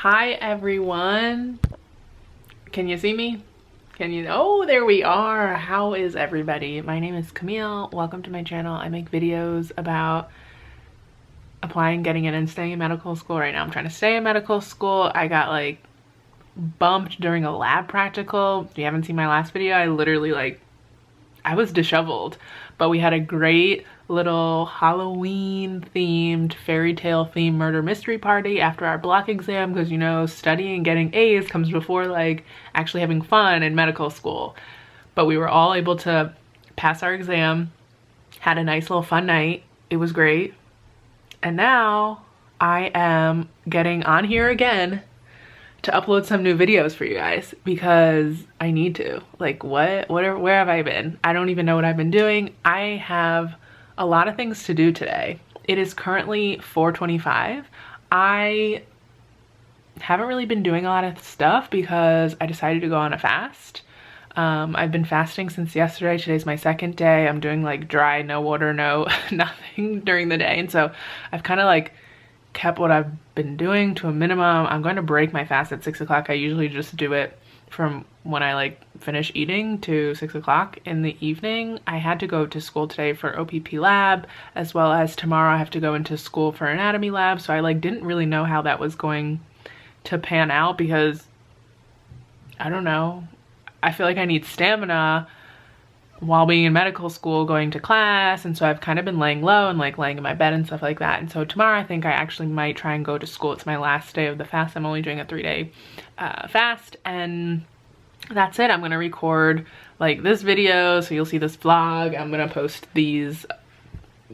Hi everyone. Can you see me? Oh, there we are. How is everybody? My name is Camille. Welcome to my channel. I make videos about applying, getting in, and staying in medical school. Right now I'm trying to stay in medical school. I got like bumped during a lab practical. If you haven't seen my last video, I literally I was disheveled, but we had a great little Halloween themed, fairy tale themed murder mystery party after our block exam, because you know, studying and getting A's comes before like actually having fun in medical school. But we were all able to pass our exam, had a nice little fun night. It was great. And now I am getting on here again to upload some new videos for you guys because I need to. Like where have I been? I don't even know what I've been doing. I have a lot of things to do today. It is currently 4:25. I haven't really been doing a lot of stuff because I decided to go on a fast. I've been fasting since yesterday. Today's my second day. I'm doing like dry, no water, no nothing during the day. And so I've kind of like kept what I've been doing to a minimum. I'm going to break my fast at 6 o'clock. I usually just do it from when I like finish eating to 6 o'clock in the evening. I had to go to school today for OPP lab, as well as tomorrow I have to go into school for anatomy lab. So I like didn't really know how that was going to pan out because I don't know. I feel like I need stamina while being in medical school, going to class, and so I've kind of been laying low and like laying in my bed and stuff like that. And so tomorrow I think I actually might try and go to school. It's my last day of the fast. I'm only doing a 3-day fast, and that's it. I'm gonna record like this video, so you'll see this vlog. I'm gonna post these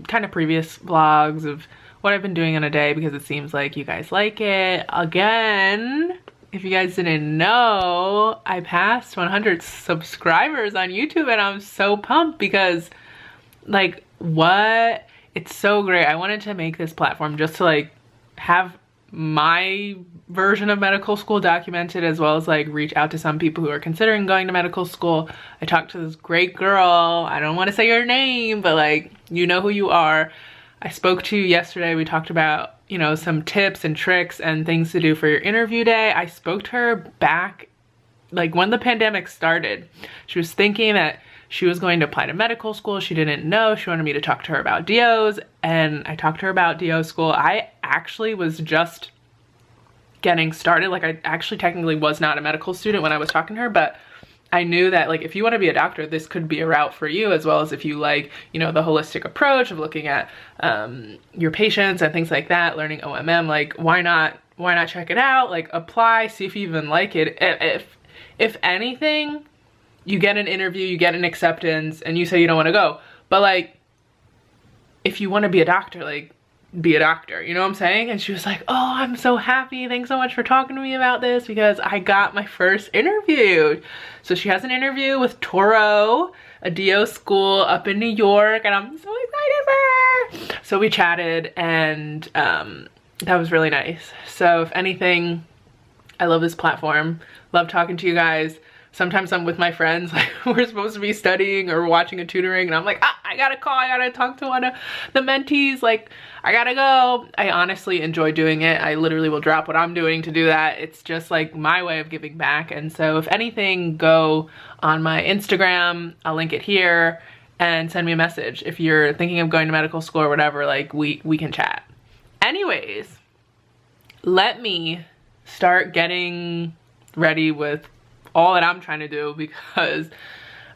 kind of previous vlogs of what I've been doing in a day because it seems like you guys like it. Again, if you guys didn't know, I passed 100 subscribers on YouTube and I'm so pumped because like what? It's so great. I wanted to make this platform just to like have my version of medical school documented, as well as like reach out to some people who are considering going to medical school. I talked to this great girl. I don't want to say your name, but like, you know who you are. I spoke to you yesterday. We talked about, you know, some tips and tricks and things to do for your interview day. I spoke to her back like when the pandemic started. She was thinking that she was going to apply to medical school. She didn't know. She wanted me to talk to her about DOs, and I talked to her about DO school. I actually was just getting started. Like I actually technically was not a medical student when I was talking to her, but I knew that like if you want to be a doctor, this could be a route for you, as well as if you like, you know, the holistic approach of looking at your patients and things like that, learning OMM, like why not check it out, like apply, see if you even like it. If anything, you get an interview, you get an acceptance, and you say you don't want to go. But like if you want to be a doctor, like be a doctor, you know what I'm saying? And she was like, oh, I'm so happy, thanks so much for talking to me about this because I got my first interview. So she has an interview with Toro, a DO school up in New York, and I'm so excited for her. So we chatted, and that was really nice. So if anything, I love this platform, love talking to you guys. Sometimes I'm with my friends, like we're supposed to be studying or watching a tutoring, and I'm like, I gotta call, I gotta talk to one of the mentees, like I gotta go. I honestly enjoy doing it. I literally will drop what I'm doing to do that. It's just like my way of giving back. And so if anything, go on my Instagram, I'll link it here, and send me a message. If you're thinking of going to medical school or whatever, like we can chat. Anyways, let me start getting ready with all that I'm trying to do because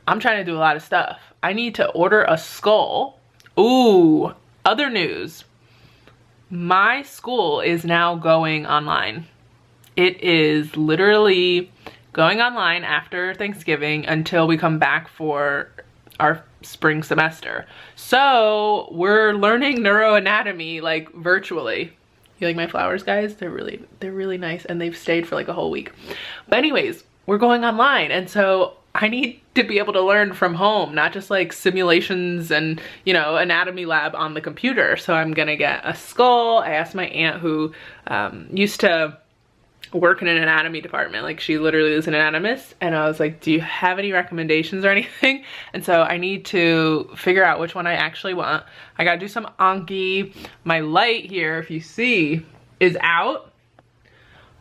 I'm trying to do a lot of stuff. I need to order a skull. Ooh, other news. My school is now going online. It is literally going online after Thanksgiving until we come back for our spring semester. So we're learning neuroanatomy like virtually. You like my flowers, guys? They're really nice, and they've stayed for like a whole week. But anyways, we're going online, and so I need to be able to learn from home, not just like simulations and, you know, anatomy lab on the computer. So I'm gonna get a skull. I asked my aunt who used to work in an anatomy department, like she literally is an anatomist, and I was like, do you have any recommendations or anything? And so I need to figure out which one I actually want. I gotta do some Anki. My light here, if you see, is out.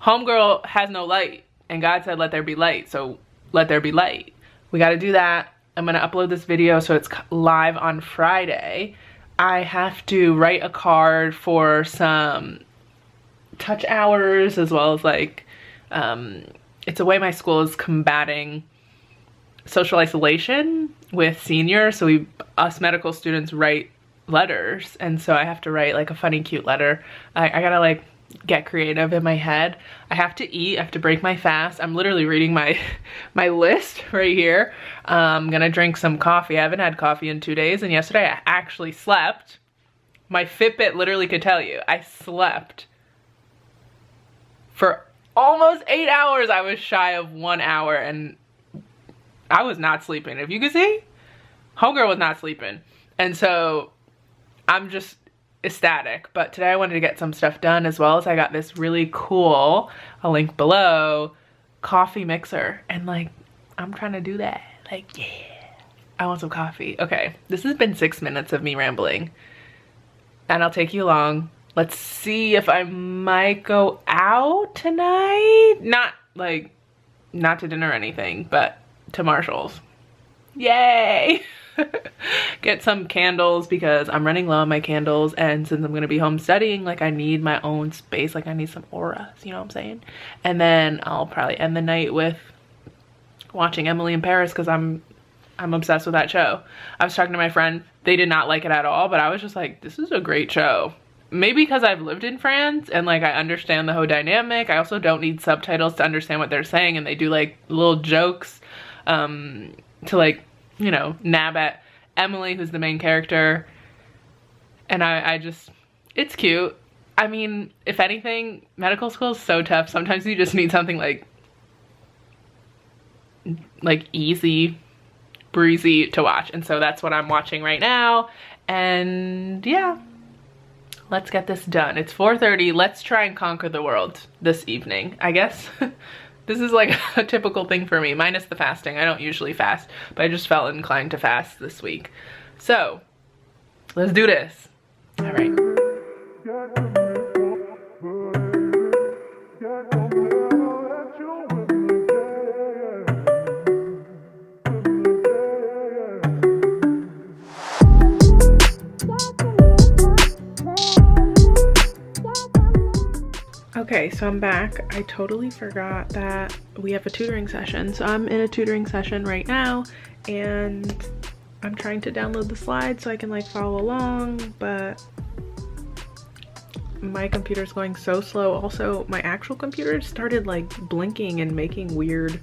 Homegirl has no light, and God said let there be light, so let there be light. We got to do that. I'm gonna upload this video so it's live on Friday. I have to write a card for some touch hours, as well as like it's a way my school is combating social isolation with seniors. So us medical students write letters, and so I have to write like a funny cute letter. I gotta like get creative in my head. I have to eat, I have to break my fast. I'm literally reading my list right here. I'm gonna drink some coffee. I haven't had coffee in 2 days, and yesterday I actually slept. My Fitbit literally could tell you I slept for almost 8 hours. I was shy of 1 hour, and I was not sleeping. If you could see, homegirl was not sleeping. And so I'm just ecstatic. But today I wanted to get some stuff done, as well as I got this really cool, I'll link below, coffee mixer. And like, I'm trying to do that. Like, yeah, I want some coffee. Okay, this has been 6 minutes of me rambling, and I'll take you along. Let's see if I might go out tonight. Not to dinner or anything, but to Marshall's. Yay! Get some candles, because I'm running low on my candles, and since I'm gonna be home studying, like I need my own space, like I need some auras, you know what I'm saying? And then I'll probably end the night with watching Emily in Paris, because I'm obsessed with that show. I was talking to my friend, they did not like it at all, but I was just like, this is a great show. Maybe because I've lived in France and like I understand the whole dynamic. I also don't need subtitles to understand what they're saying, and they do like little jokes to like, you know, nab at Emily, who's the main character. And I just, it's cute. I mean, if anything, medical school is so tough. Sometimes you just need something like easy, breezy to watch. And so that's what I'm watching right now. And yeah, let's get this done. It's 4:30. Let's try and conquer the world this evening, I guess. This is like a typical thing for me, minus the fasting. I don't usually fast, but I just felt inclined to fast this week. So let's do this. All right. Okay, so I'm back. I totally forgot that we have a tutoring session. So I'm in a tutoring session right now, and I'm trying to download the slides so I can like follow along, but my computer's going so slow. Also, my actual computer started like blinking and making weird,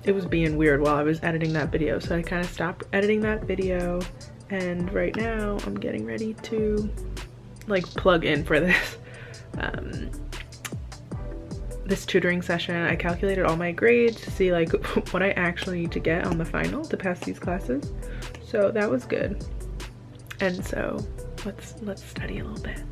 it was being weird while I was editing that video. So I kind of stopped editing that video, and right now I'm getting ready to like plug in for this. This tutoring session. I calculated all my grades to see like what I actually need to get on the final to pass these classes, so that was good. And so let's study a little bit.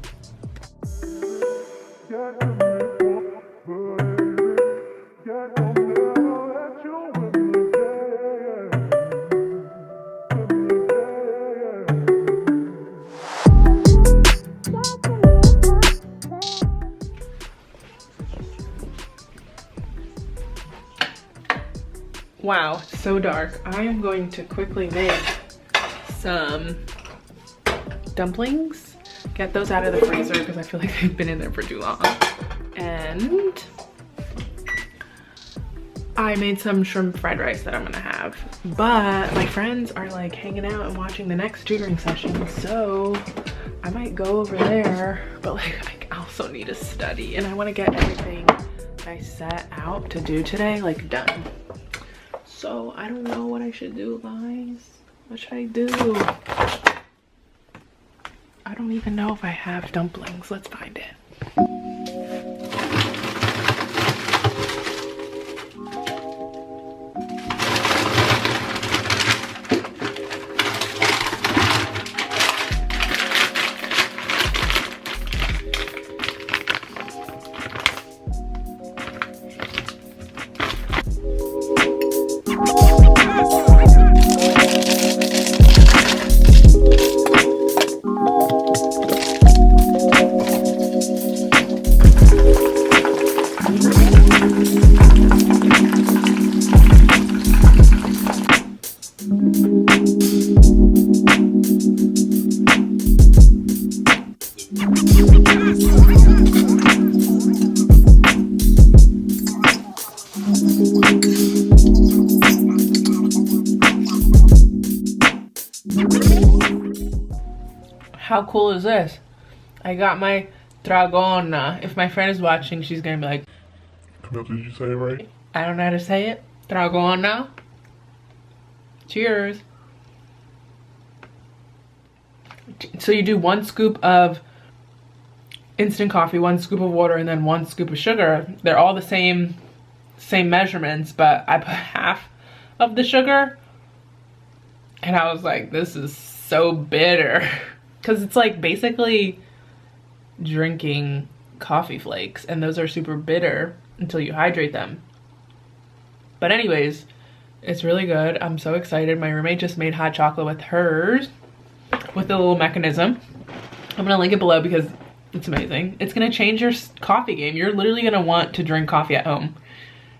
Wow, so dark. I am going to quickly make some dumplings. Get those out of the freezer because I feel like they've been in there for too long. And I made some shrimp fried rice that I'm gonna have. But my friends are like hanging out and watching the next tutoring session, so I might go over there. But like I also need to study, and I want to get everything I set out to do today like done. So I don't know what I should do, guys. What should I do? I don't even know if I have dumplings. Let's find it. How cool is this? I got my Dragona. If my friend is watching, she's gonna be like, Camille, did you say it right? I don't know how to say it. Dragona. Cheers. So you do 1 scoop of instant coffee, 1 scoop of water, and then 1 scoop of sugar. They're all the same measurements, but I put half of the sugar, and I was like, this is so bitter. Because it's like basically drinking coffee flakes, and those are super bitter until you hydrate them. But anyways, it's really good. I'm so excited. My roommate just made hot chocolate with hers, with the little mechanism. I'm gonna link it below because it's amazing. It's gonna change your coffee game. You're literally gonna want to drink coffee at home.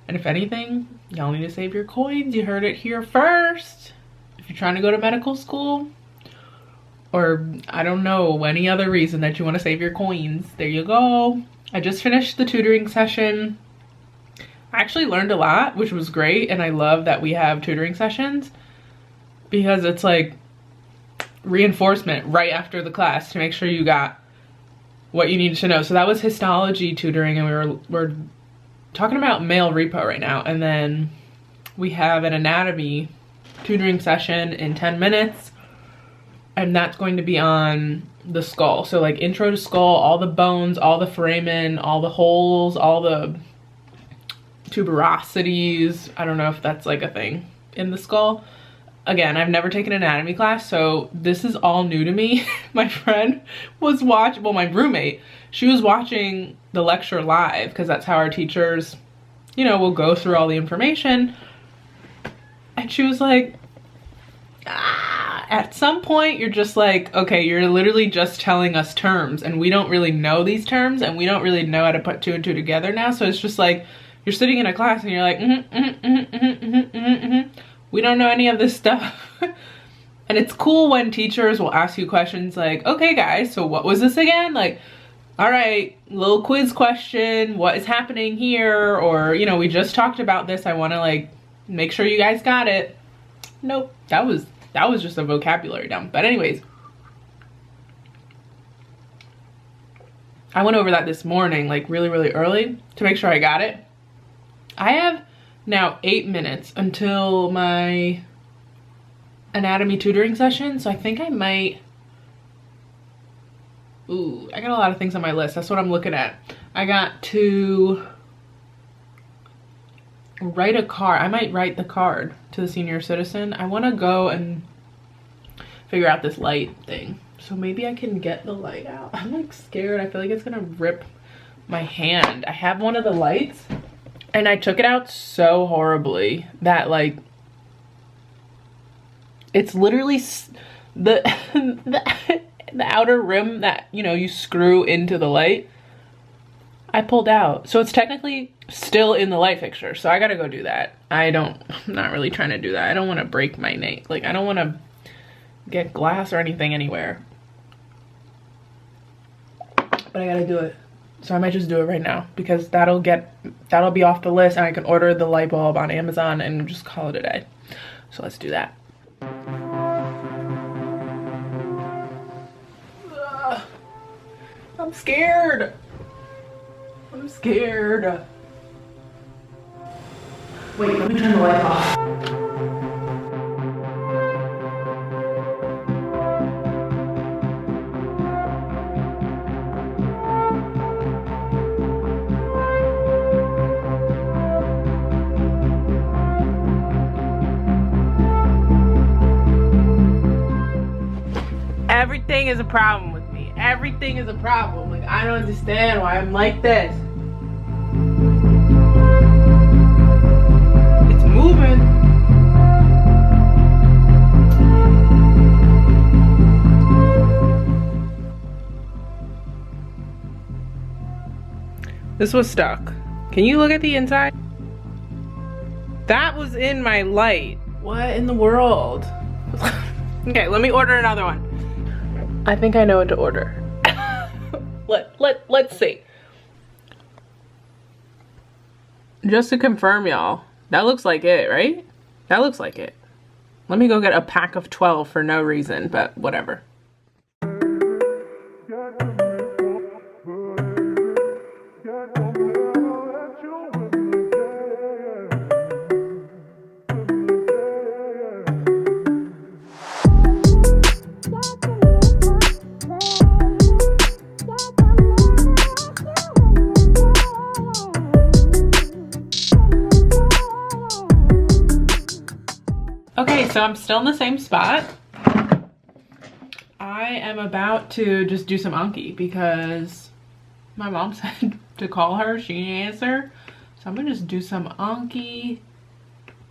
And if anything, y'all need to save your coins. You heard it here first. If you're trying to go to medical school, or I don't know, any other reason that you want to save your coins, there you go. I just finished the tutoring session. I actually learned a lot, which was great, and I love that we have tutoring sessions because it's like reinforcement right after the class to make sure you got what you needed to know. So that was histology tutoring, and we're talking about male repo right now, and then we have an anatomy tutoring session in 10 minutes, and that's going to be on the skull. So like intro to skull, all the bones, all the foramen, all the holes, all the tuberosities. I don't know if that's like a thing in the skull. Again, I've never taken an anatomy class, so this is all new to me. My friend was watching, well, my roommate, she was watching the lecture live because that's how our teachers, you know, will go through all the information. And she was like, at some point you're just like, okay, you're literally just telling us terms and we don't really know these terms and we don't really know how to put 2 and 2 together now. So it's just like, you're sitting in a class and you're like, we don't know any of this stuff. And it's cool when teachers will ask you questions like, okay guys, so what was this again? Like, all right, little quiz question, what is happening here? Or, you know, we just talked about this, I wanna like make sure you guys got it. Nope, that was just a vocabulary dump. But anyways, I went over that this morning, like really early to make sure I got it. I have now 8 minutes until my anatomy tutoring session, so I think I might, ooh, I got a lot of things on my list. That's what I'm looking at. I got to write a card. I might write the card to the senior citizen. I want to go and figure out this light thing. So maybe I can get the light out. I'm like scared. I feel like it's gonna rip my hand. I have one of the lights and I took it out so horribly that like, it's literally the outer rim that, you know, you screw into the light, I pulled out. So it's technically still in the light fixture. So I gotta go do that. I'm not really trying to do that. I don't want to break my nail. Like, I don't want to get glass or anything anywhere. But I gotta do it. So I might just do it right now because that'll be off the list and I can order the light bulb on Amazon and just call it a day. So let's do that. Ugh. I'm scared. I'm scared. Wait, let me turn the light off. Everything is a problem with me. Everything is a problem. Like, I don't understand why I'm like this. It's moving. This was stuck. Can you look at the inside? That was in my light. What in the world? Okay, let me order another one. I think I know what to order. Let's see. Just to confirm, y'all, that looks like it, right? That looks like it. Let me go get a pack of 12 for no reason, but whatever. Okay, so I'm still in the same spot. I am about to just do some Anki because my mom said to call her. She didn't answer. So I'm gonna just do some Anki.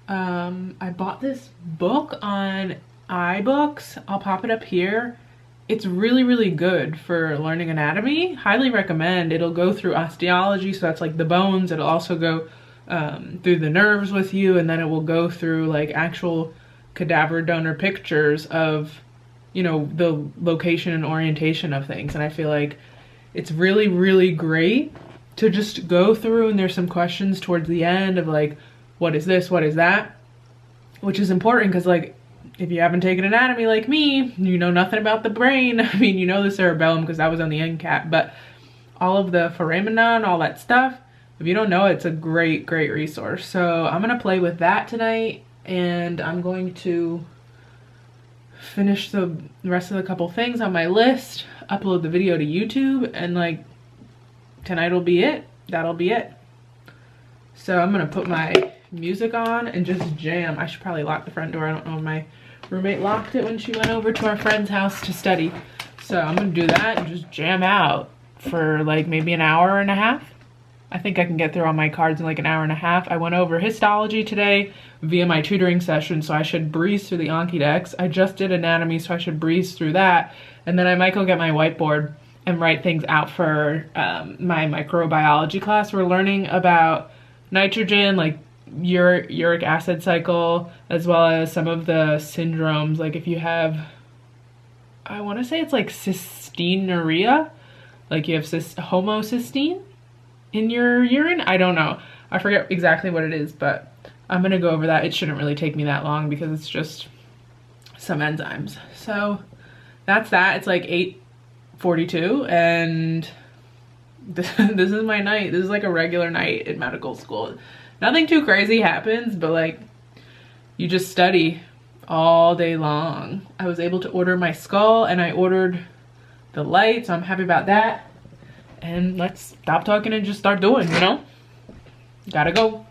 I bought this book on iBooks. I'll pop it up here. It's really, really good for learning anatomy. Highly recommend. It'll go through osteology, so that's like the bones. It'll also go through the nerves with you, and then it will go through like actual cadaver donor pictures of, you know, the location and orientation of things. And I feel like it's really, really great to just go through, and there's some questions towards the end of like, what is this, what is that? Which is important because like, if you haven't taken anatomy like me, you know nothing about the brain. I mean, you know the cerebellum because that was on the NCAT, but all of the foramen, all that stuff, if you don't know, it's a great, great resource. So I'm gonna play with that tonight, and I'm going to finish the rest of the couple things on my list, upload the video to YouTube, and like tonight will be it. That'll be it. So I'm gonna put my music on and just jam. I should probably lock the front door. I don't know if my roommate locked it when she went over to our friend's house to study. So I'm gonna do that and just jam out for like maybe an hour and a half. I think I can get through all my cards in like an hour and a half. I went over histology today via my tutoring session, so I should breeze through the Anki decks. I just did anatomy, so I should breeze through that. And then I might go get my whiteboard and write things out for my microbiology class. We're learning about nitrogen, like uric acid cycle, as well as some of the syndromes. Like if you have, I want to say it's like cystinuria, like you have homocysteine in your urine. I don't know. I forget exactly what it is, but I'm gonna go over that. It shouldn't really take me that long because it's just some enzymes. So that's that. It's like 8:42 and this is my night. This is like a regular night in medical school. Nothing too crazy happens, but like you just study all day long. I was able to order my skull and I ordered the light, so I'm happy about that. And let's stop talking and just start doing, you know? Gotta go.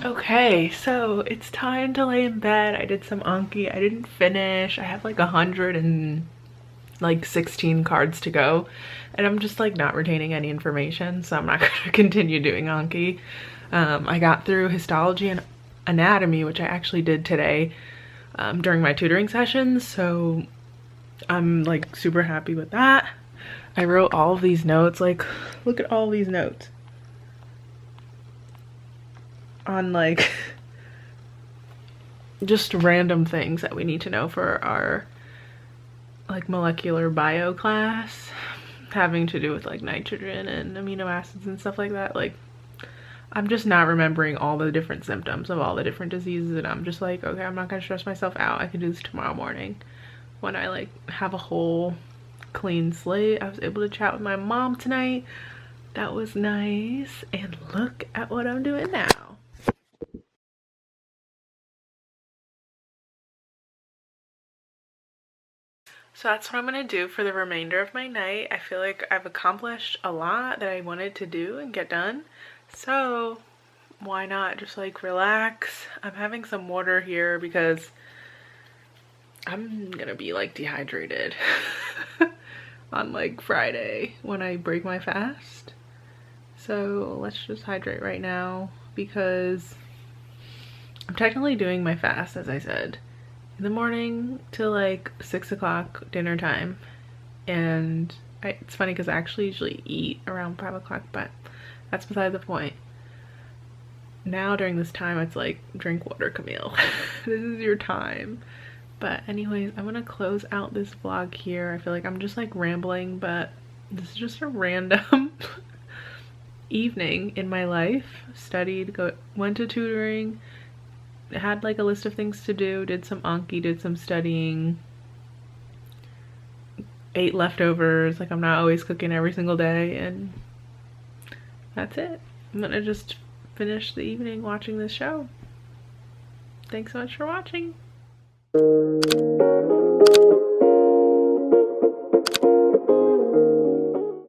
Okay, so it's time to lay in bed. I did some Anki. I didn't finish. I have like 116 cards to go, and I'm just like not retaining any information, so I'm not gonna continue doing Anki. I got through histology and anatomy, which I actually did today during my tutoring sessions, so I'm like super happy with that. I wrote all of these notes, like look at all these notes on like just random things that we need to know for our like molecular bio class, having to do with like nitrogen and amino acids and stuff like that. Like I'm just not remembering all the different symptoms of all the different diseases, and I'm just like, okay, I'm not gonna stress myself out. I can do this tomorrow morning when I like have a whole clean slate. I was able to chat with my mom tonight. That was nice. And look at what I'm doing now. So that's what I'm gonna do for the remainder of my night. I feel like I've accomplished a lot that I wanted to do and get done. So why not just like relax? I'm having some water here because I'm gonna be like dehydrated on like Friday when I break my fast. So let's just hydrate right now because I'm technically doing my fast, as I said, in the morning till like 6 o'clock dinner time. And it's funny because I actually usually eat around 5 o'clock, but that's beside the point. Now during this time, it's like, drink water, Camille. This is your time. But anyways, I'm gonna close out this vlog here. I feel like I'm just like rambling, but this is just a random evening in my life. Studied, went to tutoring, had like a list of things to do, did some Anki, did some studying, ate leftovers. Like I'm not always cooking every single day, and that's it. I'm gonna just finish the evening watching this show. Thanks so much for watching.